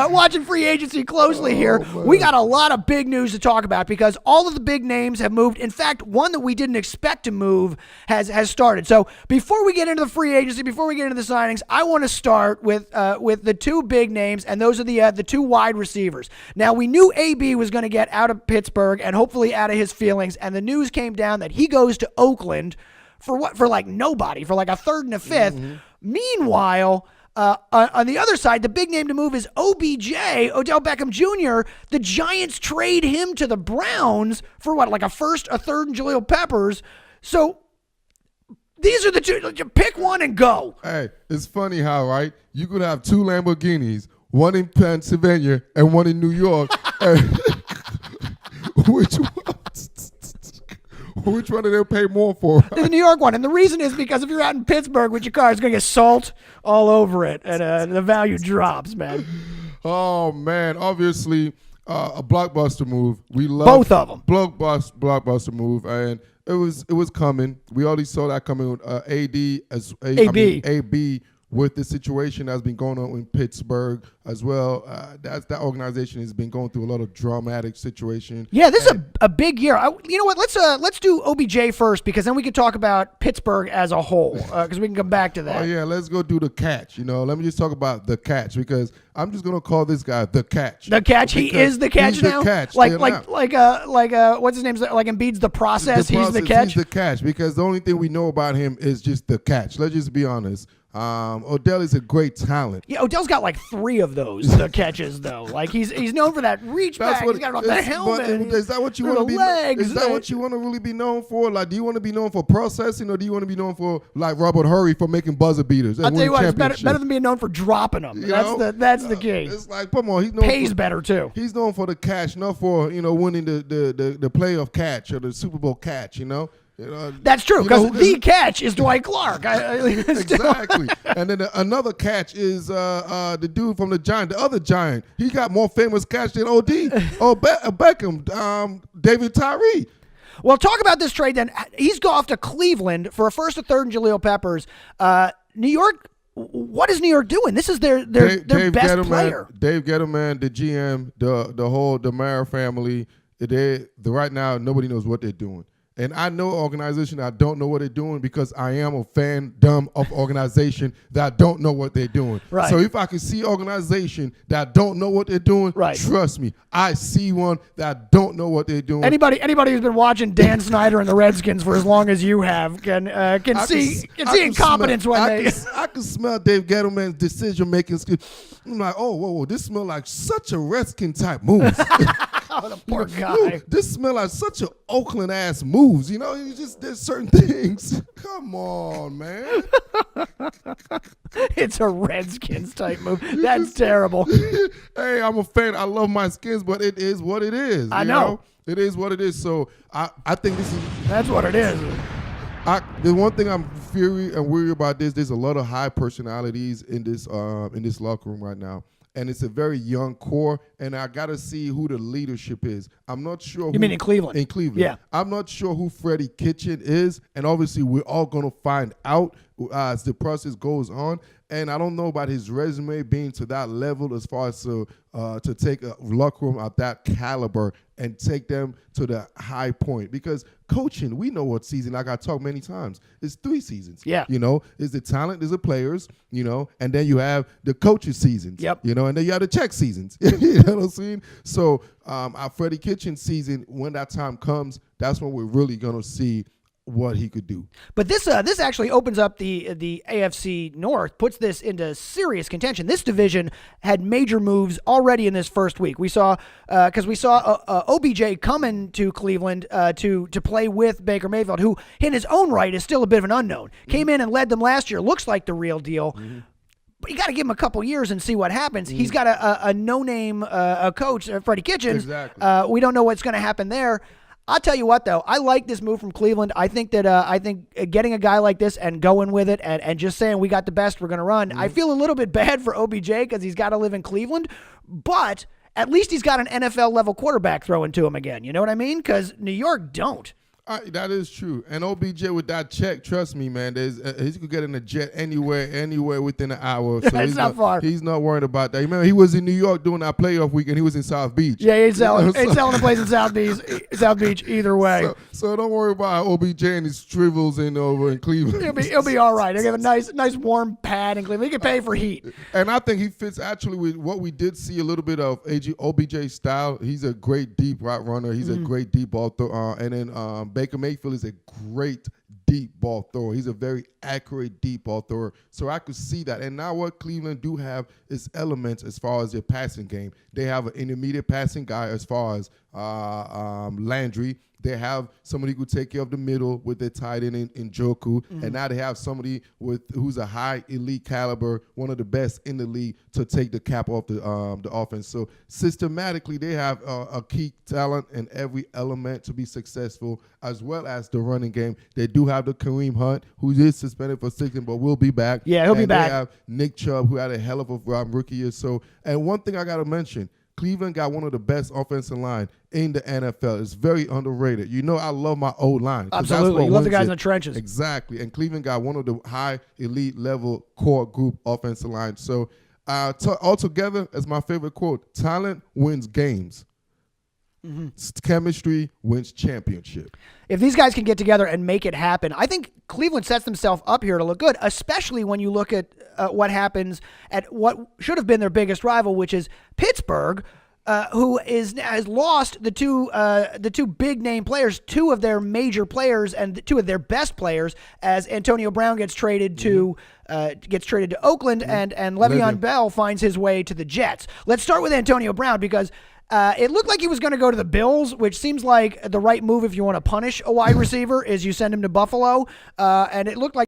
Watching free agency closely here, we got a lot of big news to talk about because all of the big names have moved. In fact, one that we didn't expect to move has started. So before we get into the free agency, before we get into the signings, I want to start with the two big names, and those are the two wide receivers. Now, we knew AB was going to get out of Pittsburgh and hopefully out of his feelings, and the news came down that he goes to Oakland for like nobody, for like a third and a fifth. Mm-hmm. Meanwhile, on the other side, the big name to move is OBJ, Odell Beckham Jr. The Giants trade him to the Browns for what, like a first, a third, and Jaleel Peppers. So these are the two. Pick one and go. Hey, it's funny how, right? You could have two Lamborghinis, one in Pennsylvania and one in New York. Which one do they pay more for? The New York one. And the reason is because if you're out in Pittsburgh with your car, it's going to get salt all over it, and the value drops, man. Oh, man. Obviously, a blockbuster move. We love both of them. Blockbuster move, and it was coming. We already saw that coming with AB with the situation that's been going on in Pittsburgh as well. That organization has been going through a lot of dramatic situation. Yeah, this is a big year. You know what? Let's do OBJ first, because then we can talk about Pittsburgh as a whole, because we can come back to that. Oh yeah, let's go do the catch. Let me just talk about the catch, because I'm just gonna call this guy the catch. The catch. He is the catch now. The catch. Like what's his name? Like Embiid's the process. He's the catch. He's the catch, because the only thing we know about him is just the catch. Let's just be honest. Odell is a great talent. Yeah, Odell's got like 3 of those catches though. Like he's known for that reach back. He's got it off the helmet. Is that what you want to be? Is that what you want to really be known for? Like, do you want to be known for processing, or do you want to be known for like Robert Horry for making buzzer beaters? I'll tell you what, it's better than being known for dropping them. That's the key. It's like, come on, he's known pays better too. He's known for the catch, not for winning the playoff catch or the Super Bowl catch. That's true, because the catch is Dwight Clark. Exactly. And then another catch is the dude from the Giant, the other Giant. He got more famous catch than Beckham, David Tyree. Well, talk about this trade then. He's gone off to Cleveland for a first, a third, and Jaleel Peppers. New York, what is New York doing? This is their best player. Dave Gettleman, the GM, the Mara family. Right now, nobody knows what they're doing. And I know organization that don't know what they're doing, because I am a fandom of organization that don't know what they're doing. Right. So if I can see organization that don't know what they're doing, trust me, I see one that don't know what they're doing. Anybody who's been watching Dan Snyder and the Redskins for as long as you have can see incompetence I can smell Dave Gettleman's decision making. I'm like, oh, whoa, this smells like such a Redskin type move. Oh, the poor guy. This smells like such an Oakland ass moves. There's certain things. Come on, man. It's a Redskins type move. That's terrible. Hey, I'm a fan. I love my Skins, but it is what it is. I know. It is what it is. So I think this is. That's what it is. The one thing I'm worried about there's a lot of high personalities in this locker room right now. And it's a very young core, and I got to see who the leadership is. I'm not sure. You mean in Cleveland? In Cleveland. Yeah. I'm not sure who Freddie Kitchen is, and obviously we're all going to find out as the process goes on. And I don't know about his resume being to that level as far as to take a locker room at that caliber and take them to the high point. Because coaching, we know what season, like I talked many times, it's 3 seasons. Yeah. It's the talent, there's the players, and then you have the coaches seasons. Yep. And then you have the check seasons. You know what I'm saying? So our Freddie Kitchen season, when that time comes, that's when we're really going to see what he could do. But this actually opens up the AFC North, puts this into serious contention. This division had major moves already in this first week. We saw OBJ coming to Cleveland to play with Baker Mayfield, who in his own right is still a bit of an unknown. Mm-hmm. Came in and led them last year. Looks like the real deal. Mm-hmm. But you got to give him a couple years and see what happens. Mm-hmm. He's got a no-name coach, Freddie Kitchens. Exactly. We don't know what's going to happen there. I'll tell you what, though, I like this move from Cleveland. I think that getting a guy like this and going with it and just saying we got the best, we're going to run. Mm-hmm. I feel a little bit bad for OBJ because he's got to live in Cleveland, but at least he's got an NFL-level quarterback throwing to him again. You know what I mean? Because New York don't. That is true. And OBJ with that check, trust me, man, he could get in a jet anywhere within an hour. So It's not far. He's not worried about that. Remember, he was in New York doing our playoff weekend. He was in South Beach. Yeah, ain't selling a place in South Beach either way. So don't worry about OBJ and his trivels over in Cleveland. He'll be all right. He'll have a nice warm pad in Cleveland. He can pay for heat. And I think he fits actually with what we did see a little bit of OBJ style. He's a great deep route runner. He's a great deep ball thrower. And then Baker Mayfield is a great deep ball thrower. He's a very accurate deep ball thrower. So I could see that. And now what Cleveland do have is elements as far as their passing game. They have an intermediate passing guy as far as Landry. They have somebody who could take care of the middle with their tight end in Njoku. And now they have somebody who's a high elite caliber, one of the best in the league, to take the cap off the offense. So systematically, they have a key talent in every element to be successful, as well as the running game. They do have the Kareem Hunt, who is suspended for 6 but will be back. Yeah, he'll be back. They have Nick Chubb, who had a hell of a rookie year. So, and one thing I got to mention, Cleveland got one of the best offensive line in the NFL. It's very underrated. You know, I love my O-line. Absolutely. You love the guys in the trenches. Exactly. And Cleveland got one of the high elite level core group offensive line. So altogether, as my favorite quote, talent wins games. Chemistry wins championship. If these guys can get together and make it happen, I think Cleveland sets themselves up here to look good, especially when you look at what happens at what should have been their biggest rival, which is Pittsburgh, who has lost the two big name players, two of their major players and two of their best players, as Antonio Brown gets traded to Oakland, and Le'Veon Bell finds his way to the Jets. Let's start with Antonio Brown, because it looked like he was going to go to the Bills, which seems like the right move if you want to punish a wide receiver is you send him to Buffalo. And it looked like